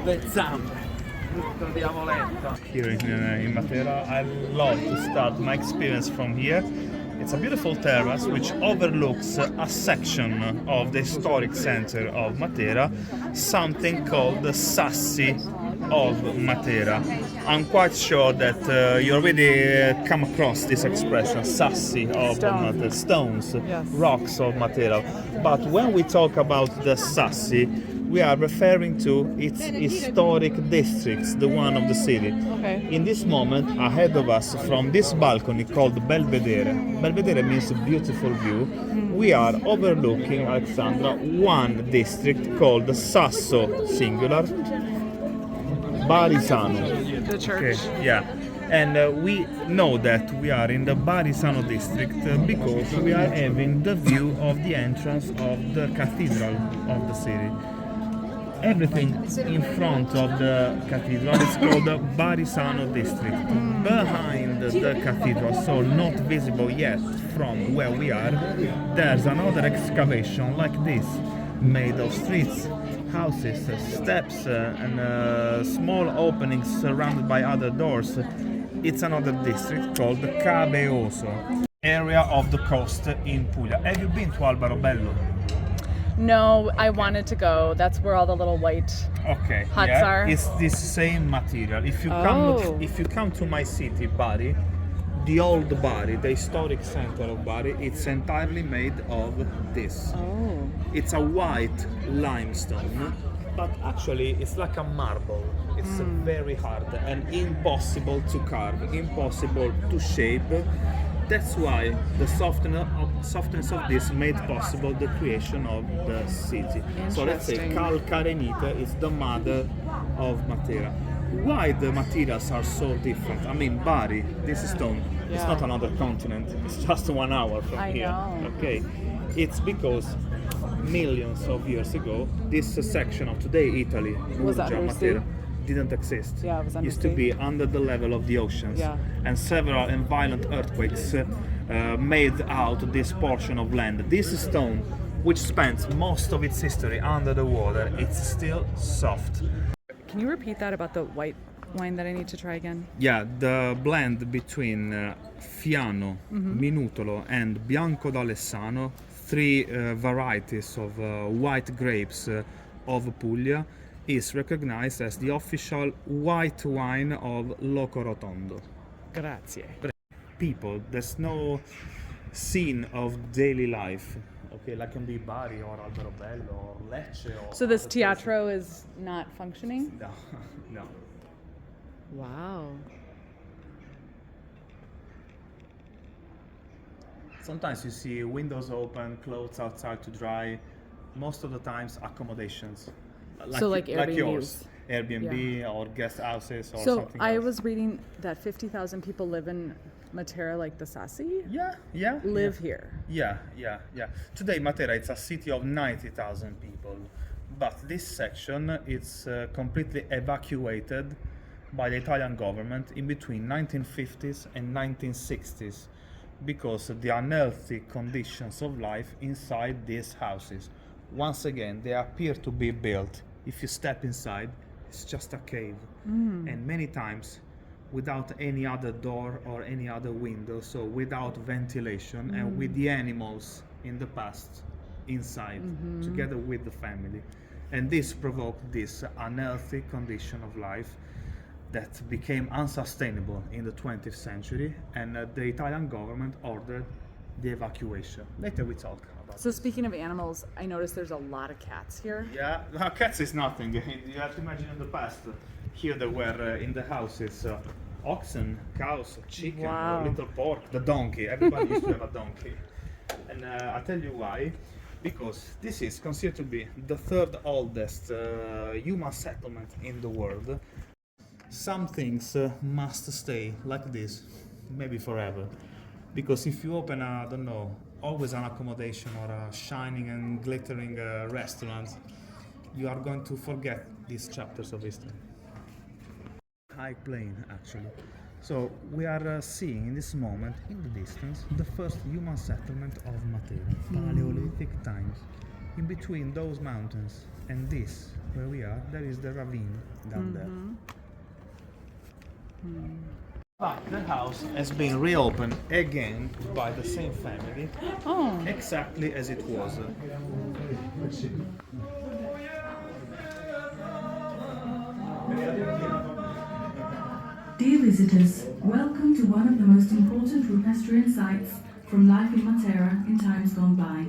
Le zampe. Abbiamo letto. Here in Matera, I love to start my experience from here. It's a beautiful terrace which overlooks a section of the historic center of Matera, something called the Sassi of Matera. I'm quite sure that you already come across this expression, Sassi of Matera, stones, Yes. rocks of Matera. But when we talk about the Sassi, we are referring to its historic districts, the one of the city. Okay. In this moment, ahead of us, from this balcony called Belvedere, Belvedere means beautiful view, we are overlooking, Alexandra, one district called Sasso, singular, Barisano. The church. Okay, yeah. And we know that we are in the Barisano district because we are having the view of the entrance of the cathedral of the city. Everything in front of the cathedral is called the Barisano district. Behind the cathedral, so not visible yet from where we are, there's another excavation like this, made of streets, houses, steps, and small openings surrounded by other doors. It's another district called Cabeoso, area of the coast in Puglia. Have you been to Alberobello? No, I wanted to go. That's where all the little white Okay, huts yeah, are. it's this same material. If you come to my city, Bari, the old Bari, the historic center of Bari, it's entirely made of this. Oh. It's a white limestone, but actually it's like a marble. It's very hard and impossible to carve, impossible to shape. That's why the softness of this made possible the creation of the city. So let's say Cal Carenite is the mother of Matera. Why the materials are so different? I mean, Bari, this stone, it's not another continent. It's just 1 hour from here. Know. Okay, it's because millions of years ago, this section of today Italy, Was Murgia, undersea? Matera, didn't exist. Yeah, it was Used to undersea. be under the level of the oceans. Yeah. And several and violent earthquakes made out this portion of land. This stone, which spends most of its history under the water, it's still soft. Can you repeat that about the white wine that I need to try again? Yeah, the blend between Fiano, Minutolo, and Bianco d'Alessano, three varieties of white grapes of Puglia, is recognized as the official white wine of Loco Rotondo. Grazie. People, there's no scene of daily life. Okay, like can be Bari or Alberobello or Lecce or. So this other teatro is not functioning? places. No, no. Wow. Sometimes you see windows open, clothes outside to dry. Most of the times, accommodations. Like yours, Airbnbs. Airbnb or guest houses or So something I else. was reading that 50,000 people live in Matera, like the Sassi, Yeah. live here. Yeah. Today Matera it's a city of 90,000 people, but this section is completely evacuated by the Italian government in between 1950s and 1960s because of the unhealthy conditions of life inside these houses. Once again, they appear to be built. If you step inside, it's just a cave, and many times without any other door or any other window, so without ventilation and with the animals in the past inside together with the family, and this provoked this unhealthy condition of life that became unsustainable in the 20th century, and the Italian government ordered the evacuation. Later we talk about So speaking of animals, I noticed there's a lot of cats here. yeah, cats is nothing. You have to imagine in the past, here there were in the houses oxen, cows, chicken, Wow. little pork, the donkey. Everybody used to have a donkey. And I'll tell you why. Because this is considered to be the third oldest human settlement in the world. Some things must stay like this, maybe forever. Because if you open a, I don't know, always an accommodation or a shining and glittering restaurant, you are going to forget these chapters of history. High plain, actually. So we are seeing in this moment, in the distance, the first human settlement of Matera, Paleolithic times. in between those mountains and this, where we are, there is the ravine down there. But the house has been reopened again by the same family, Oh. exactly as it was. Dear visitors, welcome to one of the most important rupestриan sites from life in Matera in times gone by.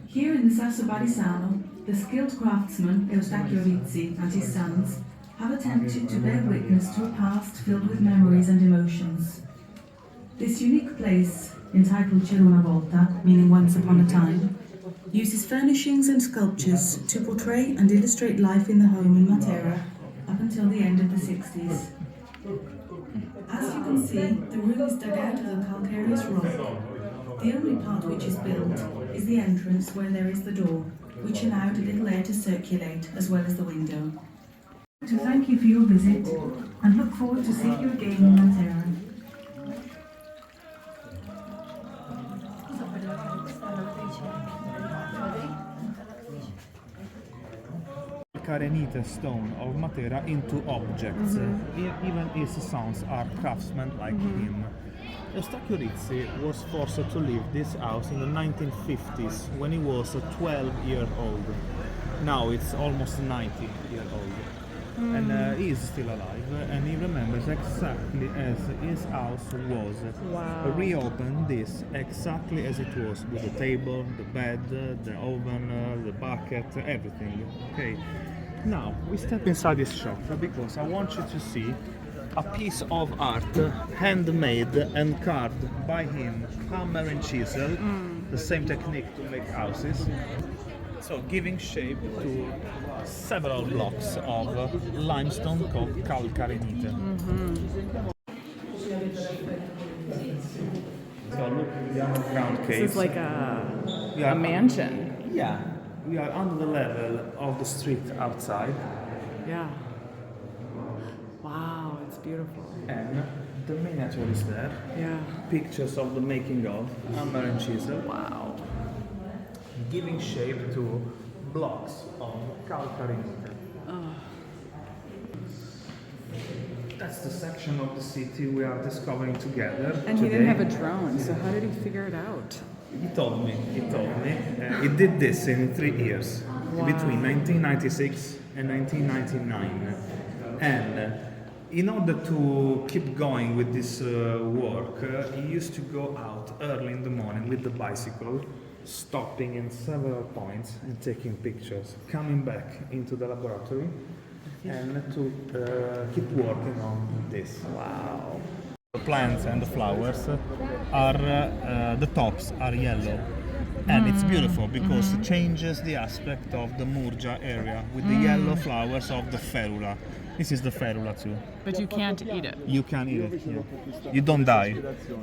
Here in the Sasso Barisano, the skilled craftsman Eustachio Rizzi and his sons have attempted to bear witness to a past filled with memories and emotions. This unique place, entitled C'era una volta, meaning once upon a time, uses furnishings and sculptures to portray and illustrate life in the home in Matera up until the end of the 60s. As you can see, the room is dug out of the calcareous rock. The only part which is built is the entrance where there is the door, which allowed a little air to circulate as well as the window. To thank you for your visit and look forward to seeing you again in Matera. Carenite stone of Matera into objects. Even his sons are craftsmen like him. Eustachio Rizzi was forced to leave this house in the 1950s when he was 12-year-old. Now it's almost 90-year-old. And he is still alive, and he remembers exactly as his house was. Wow. Reopened this exactly as it was, with the table, the bed, the oven, the bucket, everything. Okay. Now we step inside this shop because I want you to see a piece of art, handmade and carved by him, hammer and chisel, the same technique to make houses. So giving shape to several blocks of limestone called calcarenite. So look, the underground cave. This is like a mansion. Yeah, we are under the level of the street outside. Yeah. Wow, it's beautiful. And the miniature is there. Yeah. Pictures of the making of hammer and chisel. Wow. Giving shape to blocks of calcarenite. That's the section of the city we are discovering together. And he today. didn't have a drone, so how did he figure it out? He told me. He did this in 3 years, between 1996 and 1999. And in order to keep going with this work, he used to go out early in the morning with the bicycle, stopping in several points and taking pictures, coming back into the laboratory and to keep working on this. Wow. The plants and the flowers are, the tops are yellow. And it's beautiful because it changes the aspect of the Murgia area with the yellow flowers of the ferula. This is the ferula too. But you can't eat it. You can eat it. Yeah. You don't die.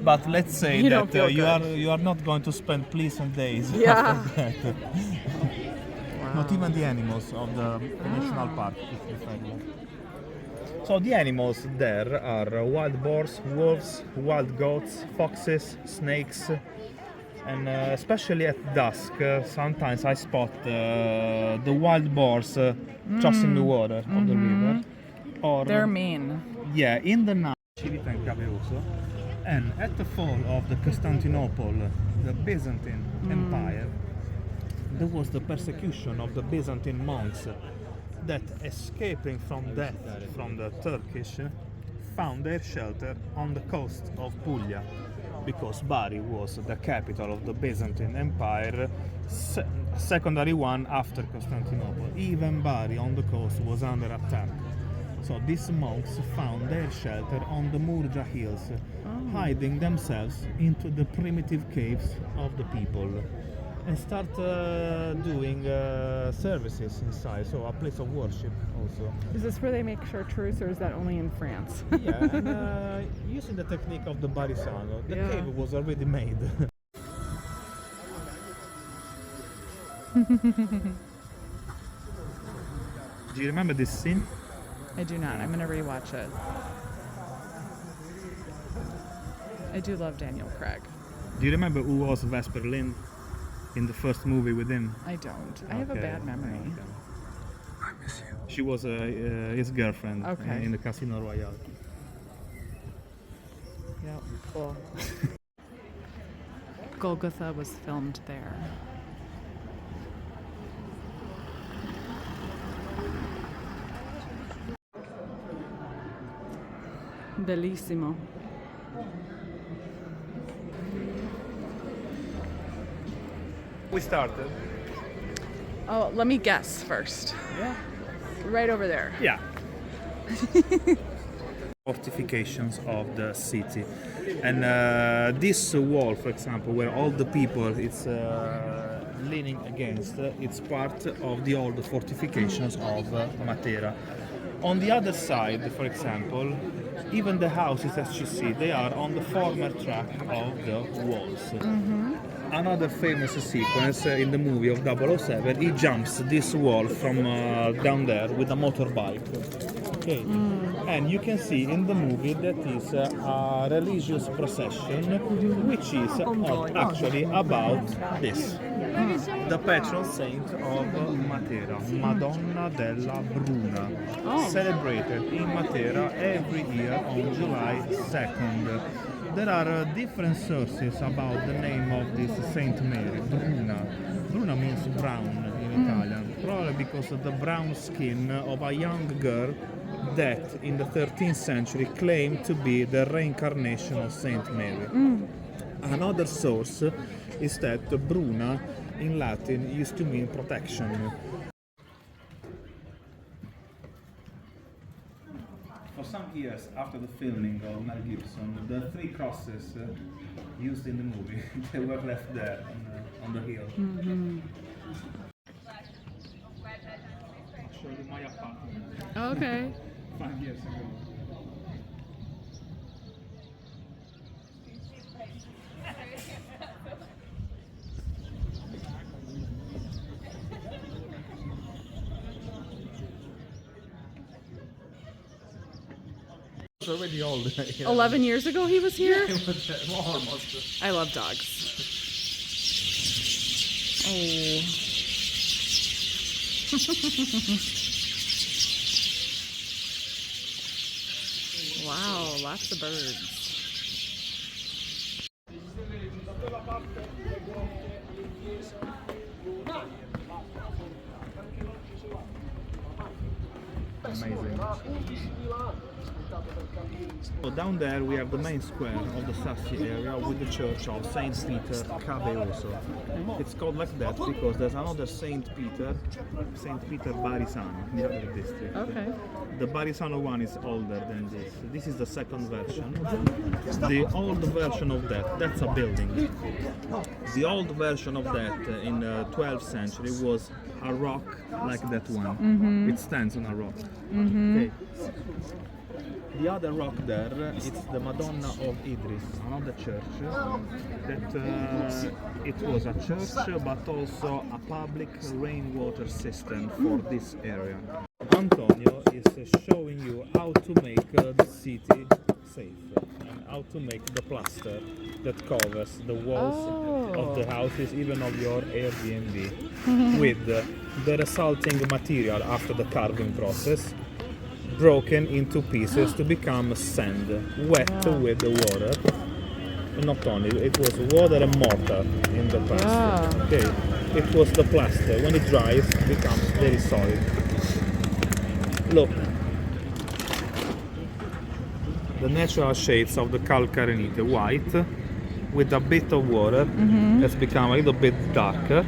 But let's say You don't that feel you are not going to spend pleasant days Yeah. after that. Not even the animals of the national park eat the ferula. So the animals there are wild boars, wolves, wild goats, foxes, snakes, and especially at dusk, sometimes I spot the wild boars crossing the water of the river. Or They're mean. yeah, in the night, Civita and Caveruso, and at the fall of the Constantinople, the Byzantine Empire, there was the persecution of the Byzantine monks that, escaping from death from the Turkish, found their shelter on the coast of Puglia, because Bari was the capital of the Byzantine Empire, secondary one after Constantinople. Even Bari on the coast was under attack. So these monks found their shelter on the Murgia hills, hiding themselves into the primitive caves of the people, and start doing services inside, so a place of worship also. Is this where they make chartreuse, or is that only in France? Yeah, and using the technique of the Barisano, the cave was already made. Do you remember this scene? I do not. I'm going to rewatch it. I do love Daniel Craig. Do you remember who was Vesper Lind? in the first movie with him? I don't. I have a Okay, bad memory. okay. She was his girlfriend Okay. in the Casino Royale. Yep. Cool. Golgotha was filmed there. Bellissimo. We started. Oh, let me guess first. Yeah. Right over there. Yeah. Fortifications of the city, and this wall, for example, where all the people it's leaning against, it's part of the old fortifications of Matera. On the other side, for example, even the houses that you see, they are on the former track of the walls. Another famous sequence in the movie of 007, he jumps this wall from down there with a motorbike. Okay. And you can see in the movie that is a religious procession, which is actually about this. The patron saint of Matera, Madonna della Bruna, celebrated in Matera every year on July 2nd. There are different sources about the name of this Saint Mary, Bruna. Bruna means brown in Italian, probably because of the brown skin of a young girl that in the 13th century claimed to be the reincarnation of Saint Mary. Another source is that Bruna in Latin used to mean protection. For some years after the filming of Mel Gibson, the three crosses used in the movie, they were left there on the hill. I'll show you my apartment. Okay. 5 years ago. It's already old. 11 years ago he was here? It was almost. I love dogs. Oh. Wow, lots of birds. Amazing. So down there we have the main square of the Sassi area with the church of Saint Peter Caveoso. It's called like that because there's another Saint Peter Barisano, in the other district. Okay. The Barisano one is older than this. This is the second version. The old version of that's a building. The old version of that in the 12th century was a rock like that one. It stands on a rock. Okay. The other rock there, it's the Madonna of Idris, another church. That it was a church, but also a public rainwater system for this area. Antonio is showing you how to make the city safe and how to make the plaster that covers the walls of the houses, even of your Airbnb, with the resulting material after the carving process broken into pieces to become sand, wet with the water. Not only, it was water and mortar in the past. Okay, it was the plaster. When it dries, it becomes very solid. Look, the natural shades of the calcarenite, white, with a bit of water, has become a little bit darker.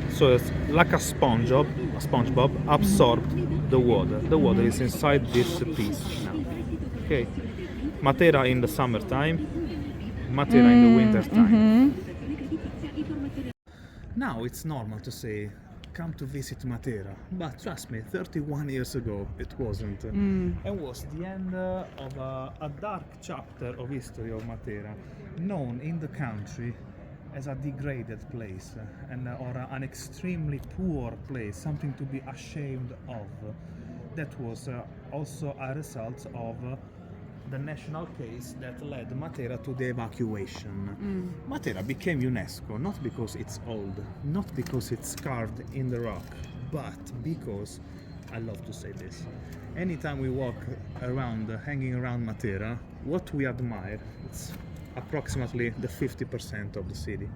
So it's like a SpongeBob absorbed the water. The water is inside this piece now. Okay, Matera in the summertime, Matera in the winter time. Now it's normal to say, come to visit Matera, but trust me, 31 years ago it wasn't. It was the end of a dark chapter of history of Matera, known in the country as a degraded place or an extremely poor place, something to be ashamed of. That was also a result of the national case that led Matera to the evacuation. Matera became UNESCO not because it's old, not because it's carved in the rock, but because, I love to say this, anytime we walk around, hanging around Matera, what we admire, it's approximately the 50% of the city.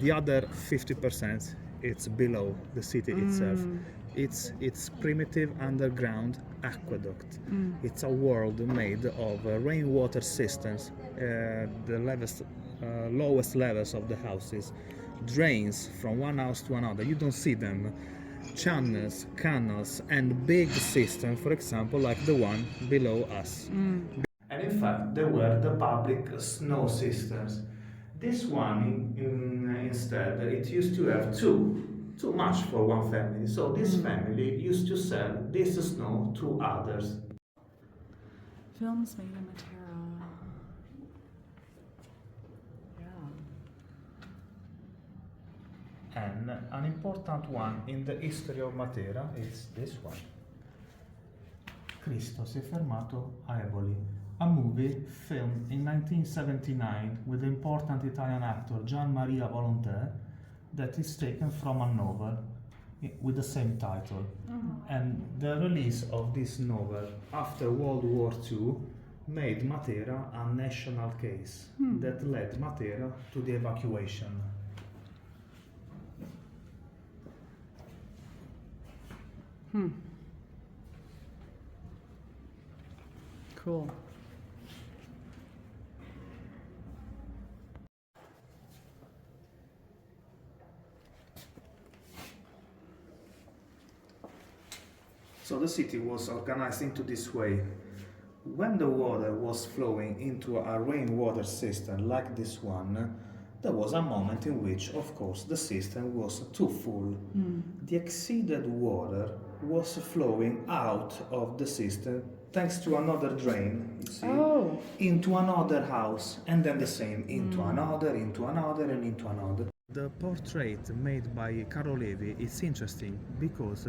The other 50%, it's below the city itself. It's primitive underground aqueduct. It's a world made of rainwater systems, the lowest levels of the houses, drains from one house to another. You don't see them. Channels, canals, and big systems, for example, like the one below us. And in fact, there were the public snow systems. This one, instead, it used to have too much for one family. So this family used to sell this snow to others. Films made in Matera. Yeah. And an important one in the history of Matera is this one. Cristo si è fermato a Eboli, a movie filmed in 1979 with the important Italian actor Gian Maria Volonté, that is taken from a novel with the same title. And the release of this novel after World War II made Matera a national case that led Matera to the evacuation. Cool. So the city was organized into this way. When the water was flowing into a rainwater system like this one, there was a moment in which, of course, the system was too full. The exceeded water was flowing out of the system thanks to another drain, you see, into another house, and then the same, into another, and into another. The portrait made by Carlo Levi is interesting because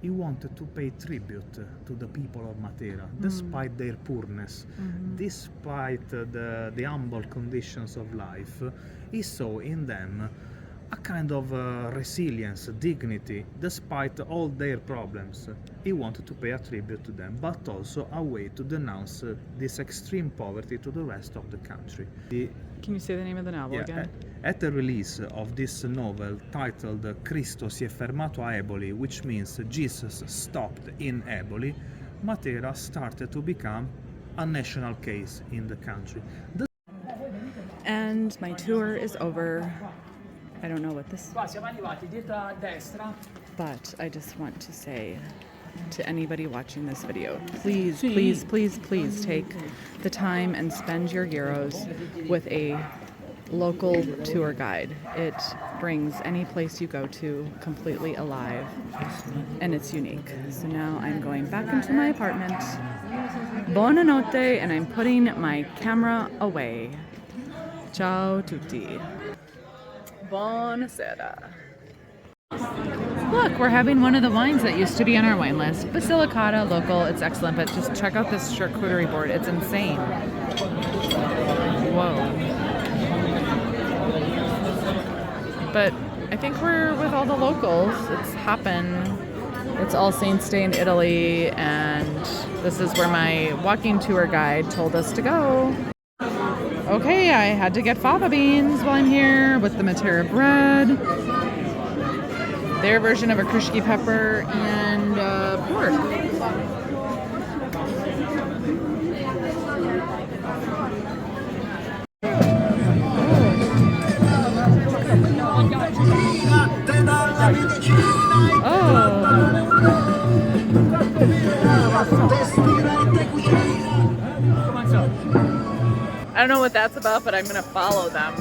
he wanted to pay tribute to the people of Matera, despite their poorness, despite the humble conditions of life. He saw in them a kind of resilience, dignity, despite all their problems. He wanted to pay a tribute to them, but also a way to denounce this extreme poverty to the rest of the country. Can you say the name of the novel again? At the release of this novel titled Cristo si è fermato a Eboli, which means Jesus stopped in Eboli, Matera started to become a national case in the country. And my tour is over. I don't know what this is, but I just want to say to anybody watching this video, please, please, please, please take the time and spend your euros with a local tour guide. It brings any place you go to completely alive, and it's unique. So now I'm going back into my apartment. Buonanotte, and I'm putting my camera away. Ciao tutti. Buonasera. Look, we're having one of the wines that used to be on our wine list. Basilicata, local, it's excellent, but just check out this charcuterie board. It's insane. Whoa. But I think we're with all the locals. It's Happen. It's All Saints Day in Italy, and this is where my walking tour guide told us to go. Okay, I had to get fava beans while I'm here with the Matera bread, their version of a krushki pepper, and pork. I don't know what that's about, but I'm gonna follow them.